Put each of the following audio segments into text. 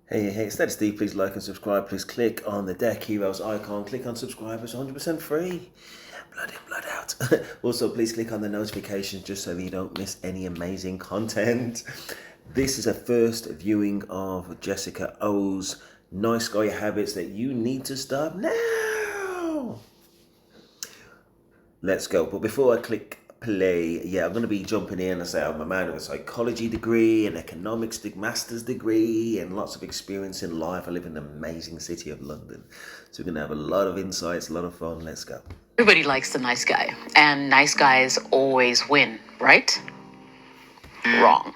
Hey, instead of Steve, please like and subscribe. Please click on the Deck Heroes icon. Click on subscribe. It's 100% free. Blood in, blood out. Also, please click on the notifications just so that you don't miss any amazing content. This is a first viewing of Jessica O's Nice Guy Habits that you need to stop now. Let's go. But before I click play, I'm going to be jumping in and say I'm a man with a psychology degree, an economics master's degree, and lots of experience in life. I live in the amazing city of London. So we're going to have a lot of insights, a lot of fun. Let's go. Everybody likes the nice guy, and nice guys always win, right? Wrong.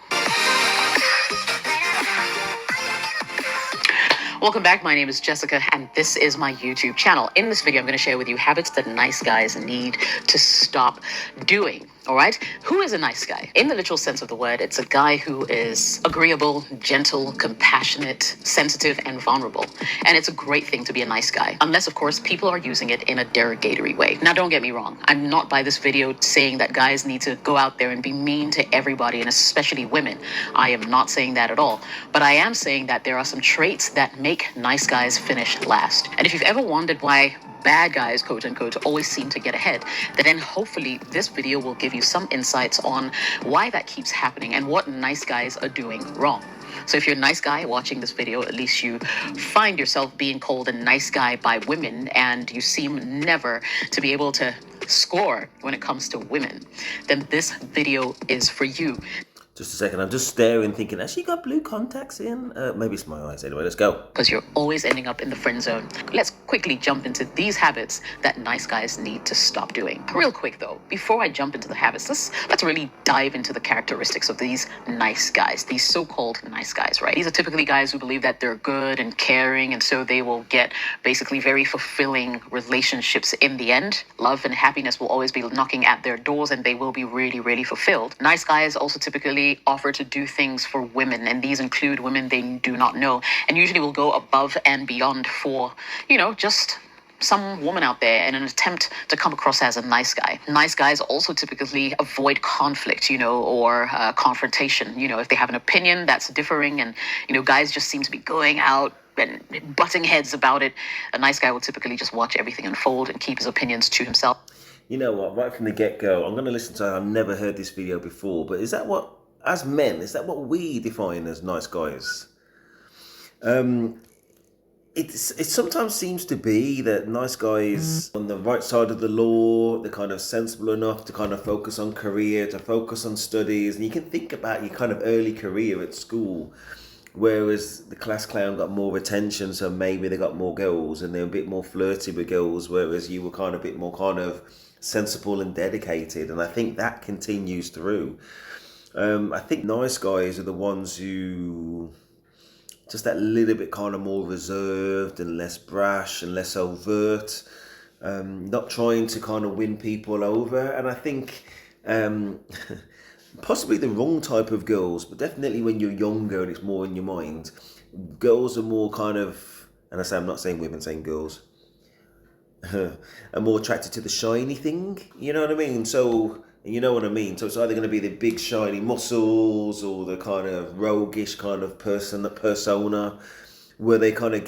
Welcome back. My name is Jessica, and this is my YouTube channel. In this video, I'm going to share with you habits that nice guys need to stop doing. All right? Who is a nice guy? In the literal sense of the word, it's a guy who is agreeable, gentle, compassionate, sensitive, and vulnerable. And it's a great thing to be a nice guy, unless, of course, people are using it in a derogatory way. Now, don't get me wrong. I'm not by this video saying that guys need to go out there and be mean to everybody, and especially women. I am not saying that at all. But I am saying that there are some traits that make nice guys finish last. And if you've ever wondered why bad guys, quote unquote, always seem to get ahead, then hopefully this video will give you some insights on why that keeps happening and what nice guys are doing wrong. So if you're a nice guy watching this video, at least you find yourself being called a nice guy by women, and you seem never to be able to score when it comes to women, then this video is for you. Just a second, I'm just staring, thinking, has she got blue contacts in? Maybe it's my eyes. Anyway, let's go. Because you're always ending up in the friend zone. Let's quickly jump into these habits that nice guys need to stop doing. Real quick though, before I jump into the habits, let's really dive into the characteristics of these nice guys, these so-called nice guys, right? These are typically guys who believe that they're good and caring, and so they will get basically very fulfilling relationships in the end. Love and happiness will always be knocking at their doors, and they will be really, really fulfilled. Nice guys also typically offer to do things for women, and these include women they do not know, and usually will go above and beyond for, just some woman out there in an attempt to come across as a nice guy. Nice guys also typically avoid conflict, or confrontation. If they have an opinion that's differing, and, guys just seem to be going out and butting heads about it, a nice guy will typically just watch everything unfold and keep his opinions to himself. You know what, right from the get-go, I'm going to listen to, I've never heard this video before, but is that what, as men, is that what we define as nice guys? It sometimes seems to be that nice guys on the right side of the law, they're kind of sensible enough to kind of focus on career, to focus on studies, and you can think about your kind of early career at school, whereas the class clown got more attention, so maybe they got more girls and they're a bit more flirty with girls, whereas you were kind of a bit more kind of sensible and dedicated, and I think that continues through. I think nice guys are the ones who just that little bit kind of more reserved and less brash and less overt, not trying to kind of win people over. And I think possibly the wrong type of girls, but definitely when you're younger and it's more in your mind, girls are more kind of, and I'm not saying women, saying girls, are more attracted to the shiny thing, you know what I mean? So you know what I mean? So it's either going to be the big shiny muscles or the kind of roguish kind of persona, where they kind of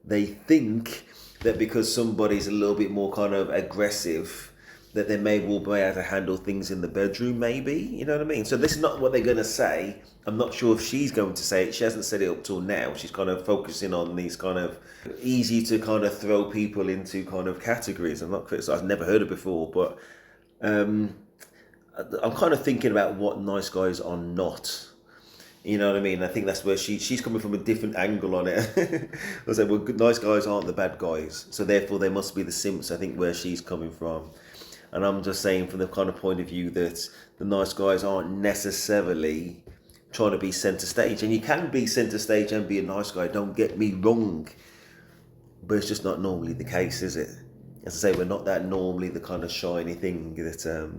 they think that because somebody's a little bit more kind of aggressive, that they may well be able to handle things in the bedroom, maybe, you know what I mean? So this is not what they're going to say. I'm not sure if she's going to say it. She hasn't said it up till now. She's kind of focusing on these kind of easy to kind of throw people into kind of categories. I'm not criticizing, I've never heard it before, but I'm kind of thinking about what nice guys are not. You know what I mean? I think that's where she's coming from a different angle on it. I said, well, nice guys aren't the bad guys, so therefore they must be the simps. I think where she's coming from, and I'm just saying from the kind of point of view that the nice guys aren't necessarily trying to be centre stage, and you can be centre stage and be a nice guy. Don't get me wrong, but it's just not normally the case, is it? As I say, we're not that normally the kind of shiny thing that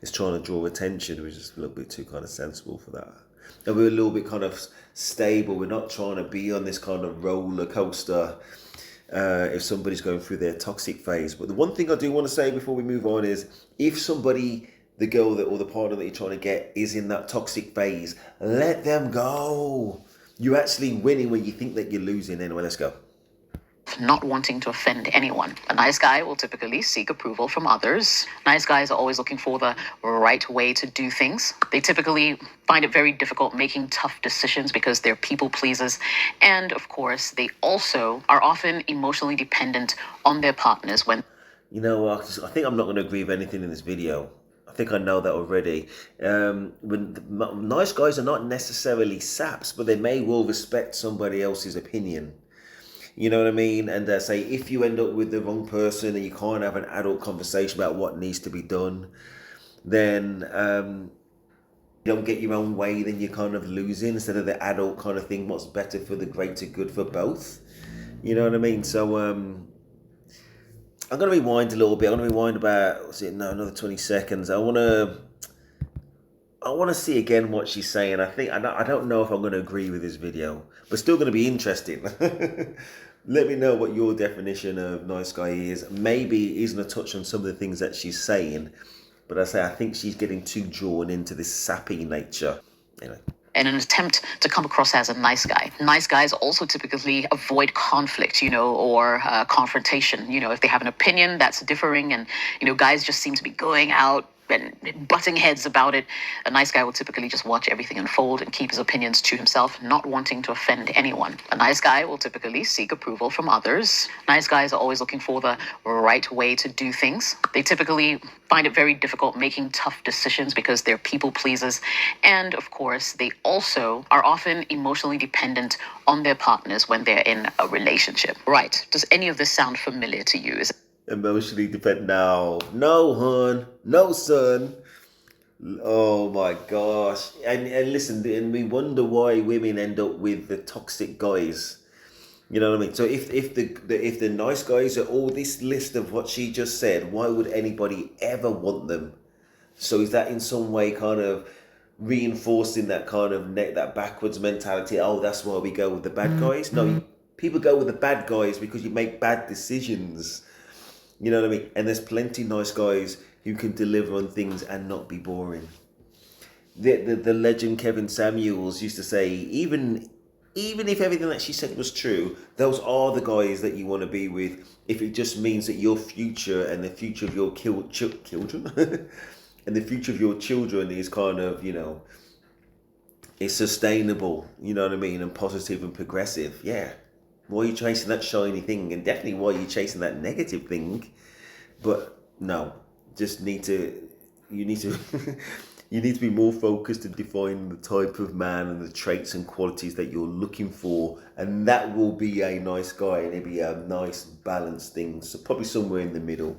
is trying to draw attention. We're just a little bit too kind of sensible for that. And we're a little bit kind of stable. We're not trying to be on this kind of roller coaster if somebody's going through their toxic phase. But the one thing I do want to say before we move on is, if somebody, the girl that or the partner that you're trying to get, is in that toxic phase, let them go. You're actually winning when you think that you're losing. Anyway, let's go. Not wanting to offend anyone. A nice guy will typically seek approval from others. Nice guys are always looking for the right way to do things. They typically find it very difficult making tough decisions because they're people pleasers. And of course, they also are often emotionally dependent on their partners when You know what? I think I'm not going to agree with anything in this video. I think I know that already. Nice guys are not necessarily saps, but they may well respect somebody else's opinion. You know what I mean? And say if you end up with the wrong person and you can't have an adult conversation about what needs to be done, then you don't get your own way, then you're kind of losing instead of the adult kind of thing. What's better for the greater good for both? You know what I mean? So I'm going to rewind a little bit. I'm going to rewind about, what's it? No, another 20 seconds. I want to see again what she's saying. I don't know if I'm going to agree with this video, but still going to be interesting. Let me know what your definition of nice guy is. Maybe he's going to touch on some of the things that she's saying, but I think she's getting too drawn into this sappy nature. Anyway. in an attempt to come across as a nice guy. Nice guys also typically avoid conflict, or confrontation. If they have an opinion that's differing and, guys just seem to be going out and butting heads about it, a nice guy will typically just watch everything unfold and keep his opinions to himself, not wanting to offend anyone. A nice guy will typically seek approval from others. Nice guys are always looking for the right way to do things. They typically find it very difficult making tough decisions because they're people pleasers. And of course, they also are often emotionally dependent on their partners when they're in a relationship. Right. Does any of this sound familiar to you? Emotionally dependent? No, hon. No, son. Oh my gosh. And listen, and we wonder why women end up with the toxic guys. You know what I mean? So if the nice guys are all this list of what she just said, why would anybody ever want them? So is that in some way kind of reinforcing that kind of that backwards mentality? Oh, that's why we go with the bad guys. No, people go with the bad guys because you make bad decisions. You know what I mean? And there's plenty nice guys who can deliver on things and not be boring. The legend Kevin Samuels used to say, even if everything that she said was true, those are the guys that you want to be with if it just means that your future and the future of your children and the future of your children is kind of, is sustainable, you know what I mean, and positive and progressive. Yeah. Why are you chasing that shiny thing? And definitely why are you chasing that negative thing? But no, you need to you need to be more focused to define the type of man and the traits and qualities that you're looking for, and that will be a nice guy, and it'll be a nice balanced thing. So probably somewhere in the middle.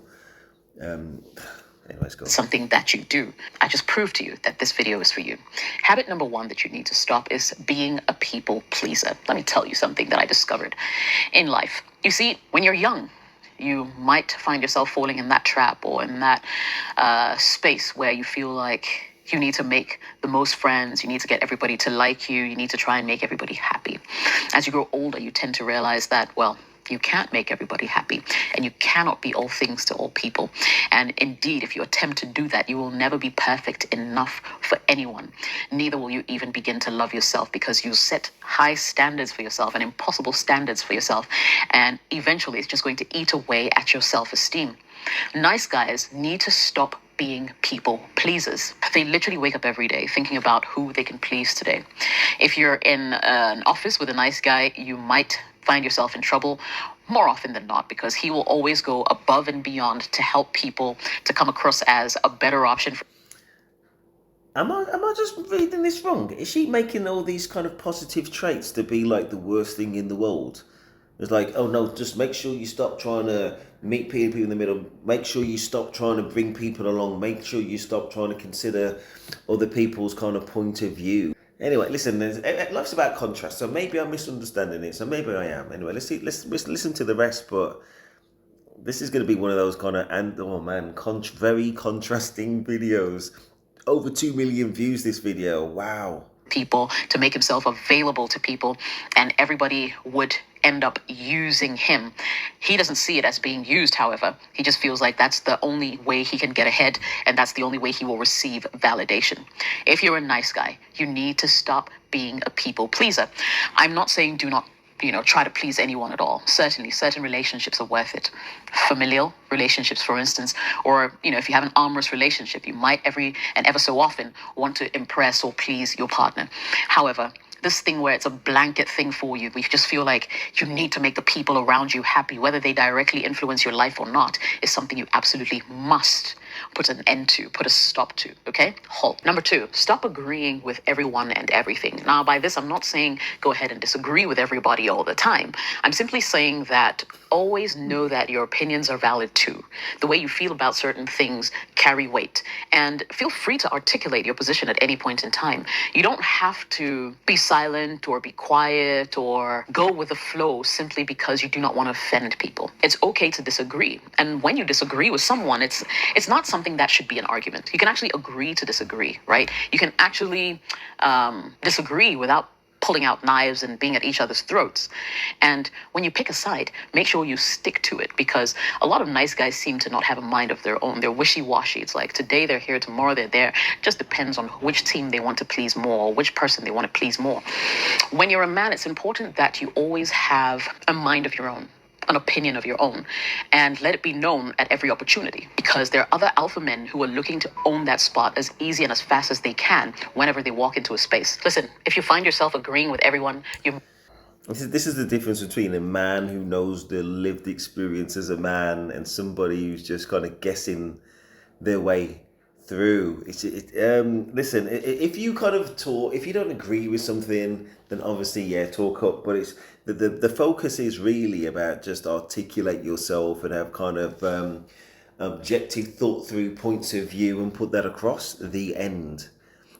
Anyways, go on. Something that you do. I just proved to you that this video is for you. Habit number 1 that you need to stop is being a people pleaser. Let me tell you something that I discovered in life. You see, when you're young, you might find yourself falling in that trap or in that space where you feel like you need to make the most friends, you need to get everybody to like you, you need to try and make everybody happy. As you grow older, you tend to realize that, well, you can't make everybody happy, and you cannot be all things to all people. And indeed, if you attempt to do that, you will never be perfect enough for anyone. Neither will you even begin to love yourself, because you set high standards for yourself and impossible standards for yourself. And eventually, it's just going to eat away at your self-esteem. Nice guys need to stop being people pleasers. They literally wake up every day thinking about who they can please today. If you're in an office with a nice guy, you might find yourself in trouble more often than not, because he will always go above and beyond to help people to come across as a better option. Am I just reading this wrong? Is she making all these kind of positive traits to be like the worst thing in the world? It's like, oh no, just make sure you stop trying to meet people in the middle. Make sure you stop trying to bring people along. Make sure you stop trying to consider other people's kind of point of view. Anyway, listen, life's about contrast, so maybe I'm misunderstanding it, so maybe I am. Anyway, let's listen to the rest, but this is going to be one of those kind of, very contrasting videos. Over 2 million views this video, wow. people, to make himself available to people, and everybody would end up using him. He doesn't see it as being used, however. He just feels like that's the only way he can get ahead, and that's the only way he will receive validation. If you're a nice guy, you need to stop being a people pleaser. I'm not saying do not try to please anyone at all. Certainly, certain relationships are worth it. Familial relationships, for instance, or, if you have an amorous relationship, you might every and ever so often want to impress or please your partner. However, this thing where it's a blanket thing for you, where you just feel like you need to make the people around you happy, whether they directly influence your life or not, is something you absolutely must put an end to, put a stop to, okay? Halt. Number 2, stop agreeing with everyone and everything. Now, by this, I'm not saying go ahead and disagree with everybody all the time. I'm simply saying that always know that your opinions are valid too. The way you feel about certain things carry weight, and feel free to articulate your position at any point in time. You don't have to be silent or be quiet or go with the flow simply because you do not want to offend people. It's okay to disagree. And when you disagree with someone, it's not something that should be an argument. You can actually agree to disagree, right? You can actually disagree without pulling out knives and being at each other's throats. And when you pick a side, make sure you stick to it, because a lot of nice guys seem to not have a mind of their own. They're wishy-washy. It's like today they're here, tomorrow they're there. Just depends on which team they want to please more, or which person they want to please more. When you're a man, it's important that you always have a mind of your own, an opinion of your own, and let it be known at every opportunity, because there are other alpha men who are looking to own that spot as easy and as fast as they can whenever they walk into a space. Listen, if you find yourself agreeing with everyone, you This is the difference between a man who knows the lived experience as a man and somebody who's just kind of guessing their way through. Listen, if you kind of talk, if you don't agree with something, then obviously, yeah, talk up. But it's the focus is really about just articulate yourself and have kind of objective, thought through points of view and put that across the end.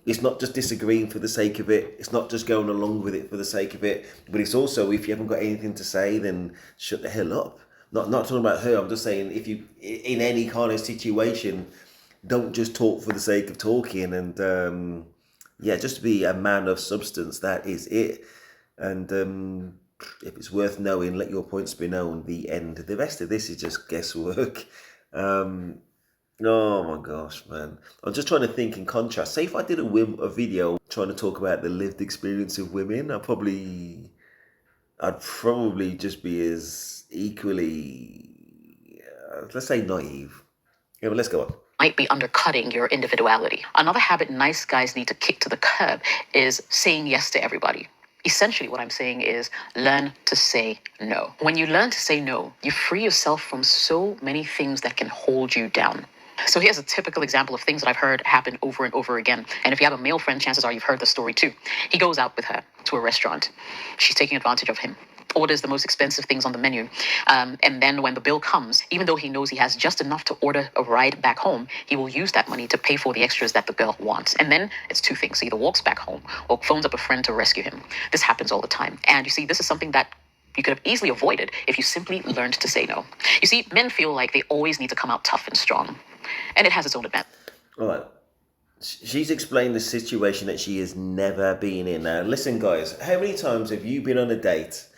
It's not just disagreeing for the sake of it. It's not just going along with it for the sake of it. But it's also, if you haven't got anything to say, then shut the hell up. Not talking about her. I'm just saying, if you, in any kind of situation, don't just talk for the sake of talking. And yeah, just be a man of substance. That is it. And if it's worth knowing, let your points be known. The end. The rest of this is just guesswork. Oh my gosh, man. I'm just trying to think in contrast. Say if I did a video trying to talk about the lived experience of women, I'd probably just be as equally, let's say, naive. Yeah, but let's go on. might be undercutting your individuality. Another habit nice guys need to kick to the curb is saying yes to everybody. Essentially, what I'm saying is learn to say no. When you learn to say no, you free yourself from so many things that can hold you down. So here's a typical example of things that I've heard happen over and over again. And if you have a male friend, chances are you've heard the story too. He goes out with her to a restaurant. She's taking advantage of him. Orders the most expensive things on the menu. And then when the bill comes, even though he knows he has just enough to order a ride back home, he will use that money to pay for the extras that the girl wants. And then it's two things. He either walks back home or phones up a friend to rescue him. This happens all the time. And you see, this is something that you could have easily avoided if you simply learned to say no. You see, men feel like they always need to come out tough and strong. And it has its own advantage. All right. She's explained the situation that she has never been in. Now, listen, guys, how many times have you been on a date?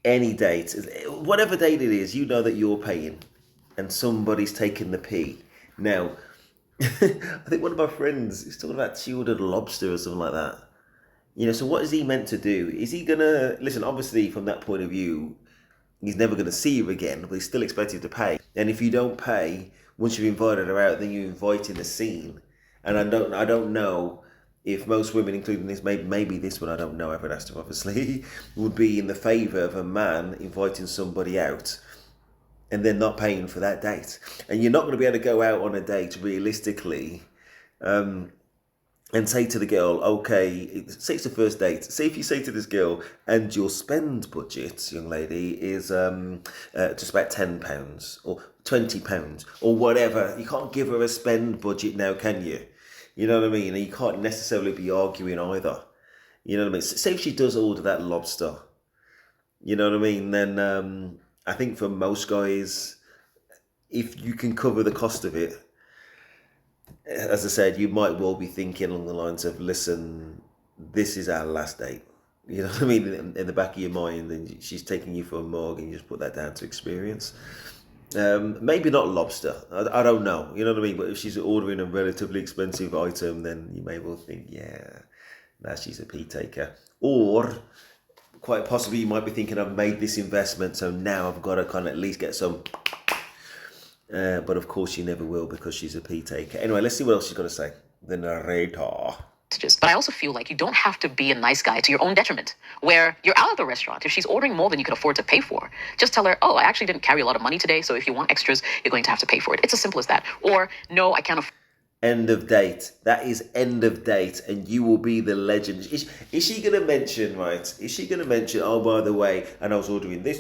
Any date, whatever date it is, you know that you're paying and somebody's taking the pee. Now, I think one of my friends is talking about she ordered lobster or something like that. You know, so what is he meant to do? Is he going to, listen, obviously from that point of view, he's never going to see you again, but he's still expected to pay. And if you don't pay, once you've invited her out, then you invite in a scene. And I don't know if most women, including this, maybe this one, I don't know, I haven't asked her obviously, would be in the favour of a man inviting somebody out and then not paying for that date. And you're not going to be able to go out on a date realistically and say to the girl, okay, say it's the first date. Say if you say to this girl, and your spend budget, young lady, is just about £10 or £20 or whatever. You can't give her a spend budget now, can you? You know what I mean? And you can't necessarily be arguing either. You know what I mean? Say if she does order that lobster, you know what I mean? Then I think for most guys, if you can cover the cost of it, as I said, you might well be thinking along the lines of, listen, this is our last date. You know what I mean? In the back of your mind, and she's taking you for a mug, and you just put that down to experience. Maybe not lobster. I don't know. You know what I mean? But if she's ordering a relatively expensive item, then you may well think, yeah, now she's a pee taker. Or quite possibly you might be thinking, I've made this investment, so now I've got to kind of at least get some. But of course you never will, because she's a pee taker. Anyway, let's see what else she's got to say. The narrator. But I also feel like you don't have to be a nice guy to your own detriment, where you're out of the restaurant. If she's ordering more than you can afford to pay for, just tell her, oh, I actually didn't carry a lot of money today, so if you want extras, you're going to have to pay for it. It's as simple as that. Or, no, I can't afford. End of date. That is end of date, and you will be the legend. Is she going to mention, right? Is she going to mention, oh, by the way, and I was ordering this,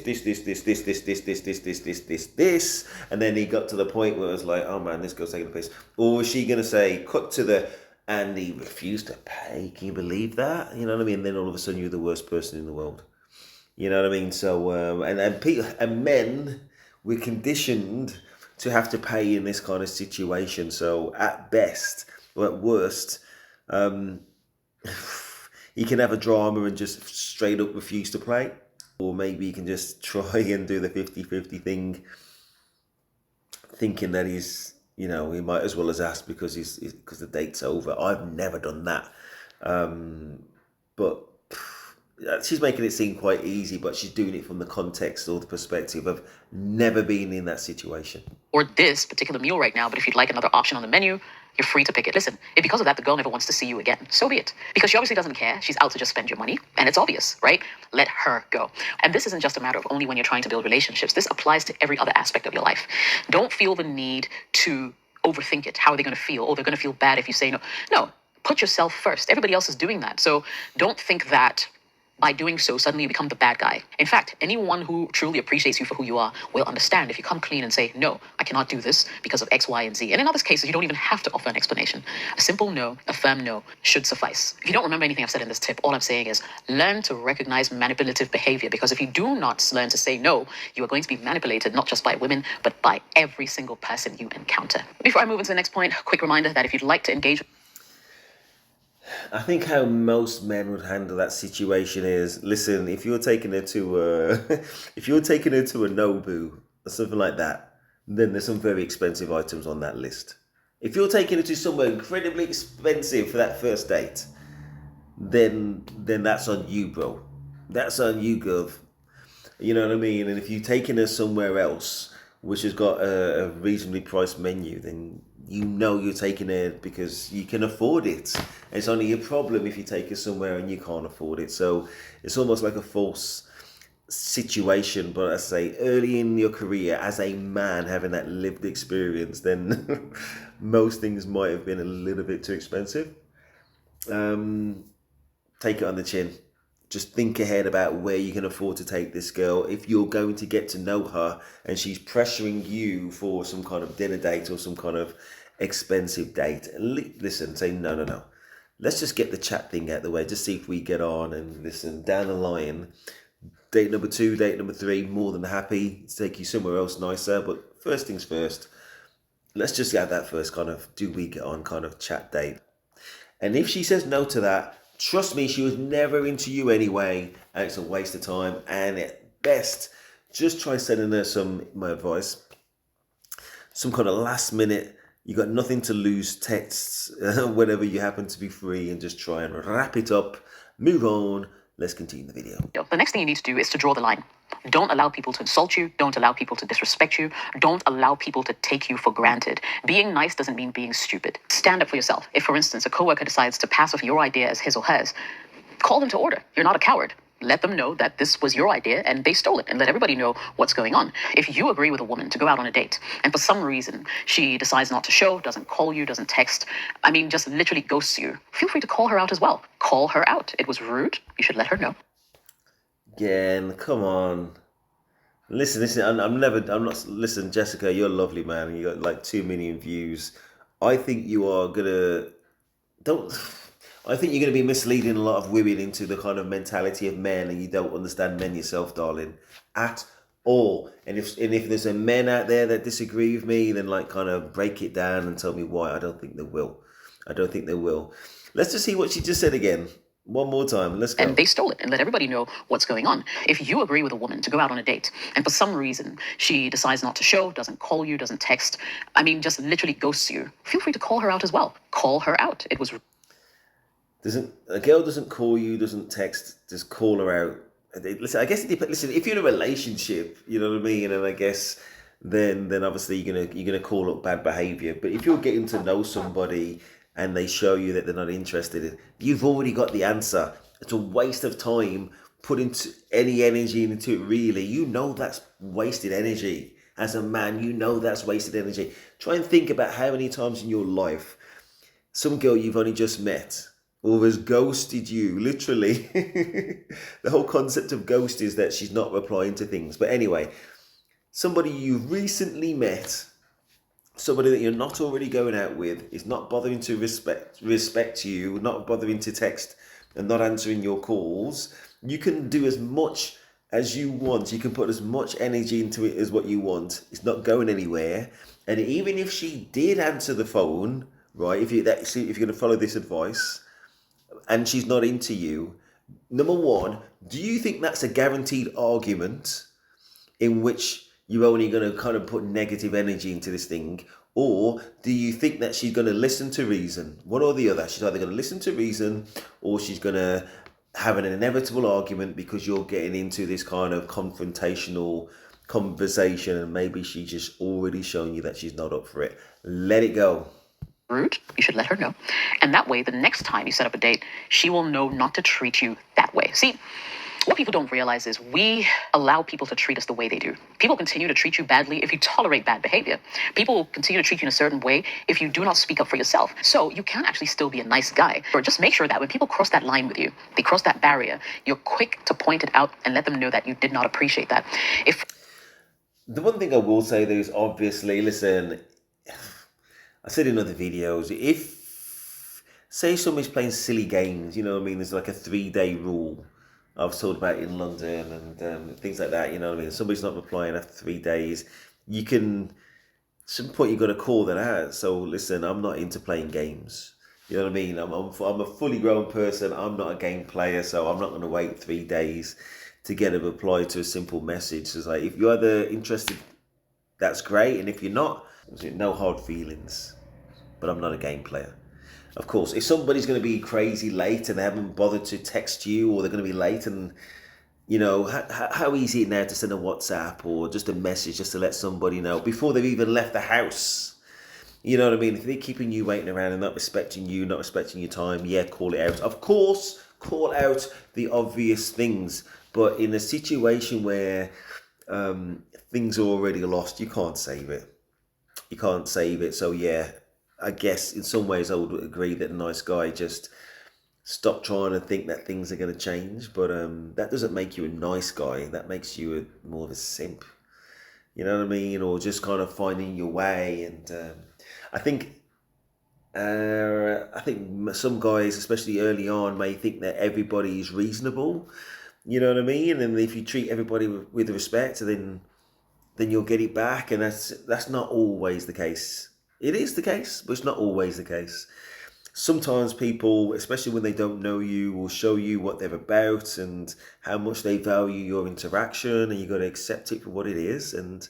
and then he got to the point where it was like, oh man, this girl's taking the piss. Or is she going to say, cut to the, and he refused to pay? Can you believe that? You know what I mean? And then all of a sudden you're the worst person in the world. You know what I mean? So, and men, we're conditioned to have to pay in this kind of situation. So at best, or at worst, he can have a drama and just straight up refuse to play. Or maybe he can just try and do the 50-50 thing, thinking that he's, he might as well as ask because because the date's over. I've never done that. But she's making it seem quite easy, but she's doing it from the context or the perspective of never being in that situation. Or this particular meal right now, but if you'd like another option on the menu, you're free to pick it. Listen, if because of that the girl never wants to see you again, so be it. Because she obviously doesn't care. She's out to just spend your money, and it's obvious, right? Let her go. And this isn't just a matter of only when you're trying to build relationships. This applies to every other aspect of your life. Don't feel the need to overthink it. How are they going to feel? Oh, they're going to feel bad if you say no. No, put yourself first. Everybody else is doing that. So don't think that by doing so, suddenly you become the bad guy. In fact, anyone who truly appreciates you for who you are will understand if you come clean and say, no, I cannot do this because of X, Y, and Z. And in other cases, you don't even have to offer an explanation. A simple no, a firm no, should suffice. If you don't remember anything I've said in this tip, all I'm saying is learn to recognize manipulative behavior, because if you do not learn to say no, you are going to be manipulated not just by women, but by every single person you encounter. Before I move into the next point, a quick reminder that if you'd like to engage. I think how most men would handle that situation is, listen, if you're taking her to if you're taking her to a Nobu or something like that, then there's some very expensive items on that list. If you're taking her to somewhere incredibly expensive for that first date, then that's on you, bro. That's on you, girl. You know what I mean? And if you're taking her somewhere else, which has got a reasonably priced menu, then you're taking her because you can afford it. And it's only a problem if you take her somewhere and you can't afford it. So it's almost like a false situation. But I say, early in your career, as a man having that lived experience, then most things might have been a little bit too expensive. Take it on the chin. Just think ahead about where you can afford to take this girl. If you're going to get to know her and she's pressuring you for some kind of dinner date or some kind of expensive date, listen, say no. Let's just get the chat thing out of the way. Just see if we get on, and listen, down the line, date number 2, date number 3, more than happy to take you somewhere else nicer. But first things first, let's just have that first kind of do we get on kind of chat date. And if she says no to that, trust me, she was never into you anyway, and it's a waste of time. And at best, just try sending her my advice, some kind of last minute, you got nothing to lose texts whenever you happen to be free, and just try and wrap it up, move on. Let's continue the video. The next thing you need to do is to draw the line. Don't allow people to insult you. Don't allow people to disrespect you. Don't allow people to take you for granted. Being nice doesn't mean being stupid. Stand up for yourself. If, for instance, a coworker decides to pass off your idea as his or hers, call them to order. You're not a coward. Let them know that this was your idea and they stole it, and let everybody know what's going on. If you agree with a woman to go out on a date and for some reason she decides not to show, doesn't call you, doesn't text, just literally ghosts you, feel free to call her out as well. Call her out. It was rude. You should let her know. Again, come on. Listen, listen, Jessica, you're lovely, man. You got like 2 million views. I think you're going to be misleading a lot of women into the kind of mentality of men, and you don't understand men yourself, darling, at all. And if there's a men out there that disagree with me, then like kind of break it down and tell me why. I don't think they will. Let's just see what she just said again. One more time. Let's and go. they stole it and let everybody know what's going on. If you agree with a woman to go out on a date and for some reason she decides not to show, doesn't call you, doesn't text, I mean, just literally ghosts you, feel free to call her out as well. Call her out. It was Doesn't a girl doesn't call you, doesn't text, just call her out. Listen, I guess it depends. Listen, if you're in a relationship, you know what I mean, and I guess then obviously you're gonna call up bad behavior. But if you're getting to know somebody and they show you that they're not interested in, you've already got the answer. It's a waste of time putting any energy into it. Really, you know that's wasted energy. As a man, you know that's wasted energy. Try and think about how many times in your life some girl you've only just met or has ghosted you, literally. The whole concept of ghost is that she's not replying to things. But anyway, somebody you've recently met, somebody that you're not already going out with, is not bothering to respect you, not bothering to text and not answering your calls. You can do as much as you want. You can put as much energy into it as what you want. It's not going anywhere. And even if she did answer the phone, right? If you're going to follow this advice, and she's not into you, number one, do you think that's a guaranteed argument in which you're only going to kind of put negative energy into this thing? Or do you think that she's going to listen to reason? One or the other. She's either going to listen to reason or she's going to have an inevitable argument because you're getting into this kind of confrontational conversation and maybe she's just already shown you that she's not up for it. Let it go. rude. You should let her know. And that way, the next time you set up a date, she will know not to treat you that way. See, what people don't realize is we allow people to treat us the way they do. People continue to treat you badly if you tolerate bad behavior. People will continue to treat you in a certain way if you do not speak up for yourself. So you can actually still be a nice guy. Or just make sure that when people cross that line with you, they cross that barrier, you're quick to point it out and let them know that you did not appreciate that. If The one thing I will say though is obviously, listen, I said in other videos, if say somebody's playing silly games, you know what I mean, there's like a 3-day rule I've told about in London and things like that, you know what I mean, somebody's not replying after 3 days, you can, at some point you've got to call that out. So listen, I'm not into playing games. You know what I mean? I'm a fully grown person. I'm not a game player, so I'm not going to wait 3 days to get a reply to a simple message. It's like, if you're either interested, that's great, and if you're not, no hard feelings. But I'm not a game player. Of course, if somebody's going to be crazy late and they haven't bothered to text you, or they're going to be late, and you know how easy it now to send a WhatsApp or just a message just to let somebody know before they've even left the house. You know what I mean? If they're keeping you waiting around and not respecting you, not respecting your time, yeah, call it out. Of course, call out the obvious things. But in a situation where things are already lost, you can't save it. You can't save it. So yeah, I guess in some ways I would agree that a nice guy just stop trying to think that things are going to change. But that doesn't make you a nice guy. That makes you more of a simp. You know what I mean? Or just kind of finding your way. And I think some guys, especially early on, may think that everybody is reasonable. You know what I mean? And if you treat everybody with respect, then you'll get it back, and that's not always the case. It is the case, but it's not always the case. Sometimes people, especially when they don't know you, will show you what they're about and how much they value your interaction, and you got to accept it for what it is and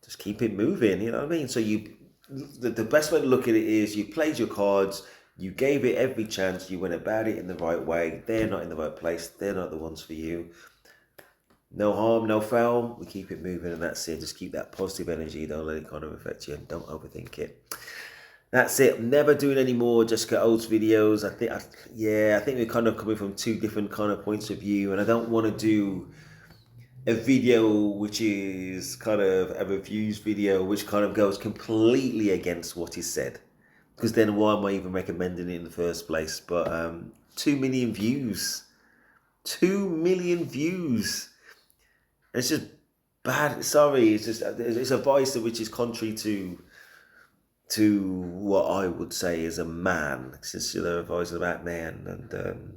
just keep it moving. You know what I mean? So the best way to look at it is you played your cards, you gave it every chance, you went about it in the right way. They're not in the right place. They're not the ones for you. No harm, no foul. We keep it moving, and that's it. Just keep that positive energy. Don't let it kind of affect you, and don't overthink it. That's it. I'm never doing any more Jessica Oates videos. I think we're kind of coming from two different kind of points of view, and I don't want to do a video which is kind of a reviews video, which kind of goes completely against what is said. Because then why am I even recommending it in the first place? But 2 million views. 2 million views. It's just bad. Sorry, it's a voice which is contrary to what I would say is a man, since you're a voice about man. And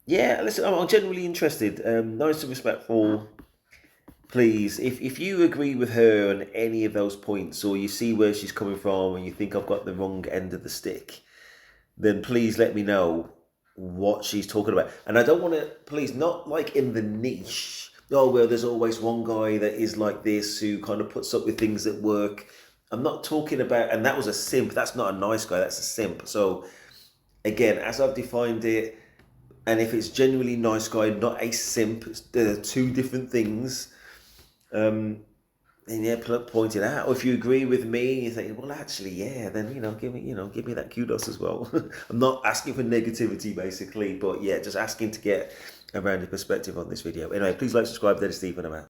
yeah, listen, I'm genuinely interested. Nice and respectful. Please, if you agree with her on any of those points, or you see where she's coming from, and you think I've got the wrong end of the stick, then please let me know what she's talking about. And I don't want to, please, not like in the niche. Oh, well, there's always one guy that is like this who kind of puts up with things at work. I'm not talking about, and that was a simp. That's not a nice guy, that's a simp. So, again, as I've defined it, and if it's genuinely nice guy, not a simp, they're two different things. And yeah, point it out. Or if you agree with me, you think, well, actually, yeah, then give me that kudos as well. I'm not asking for negativity, basically, but yeah, just asking to get a rounded perspective on this video. Anyway, please like, subscribe. That is Stephen. I'm out.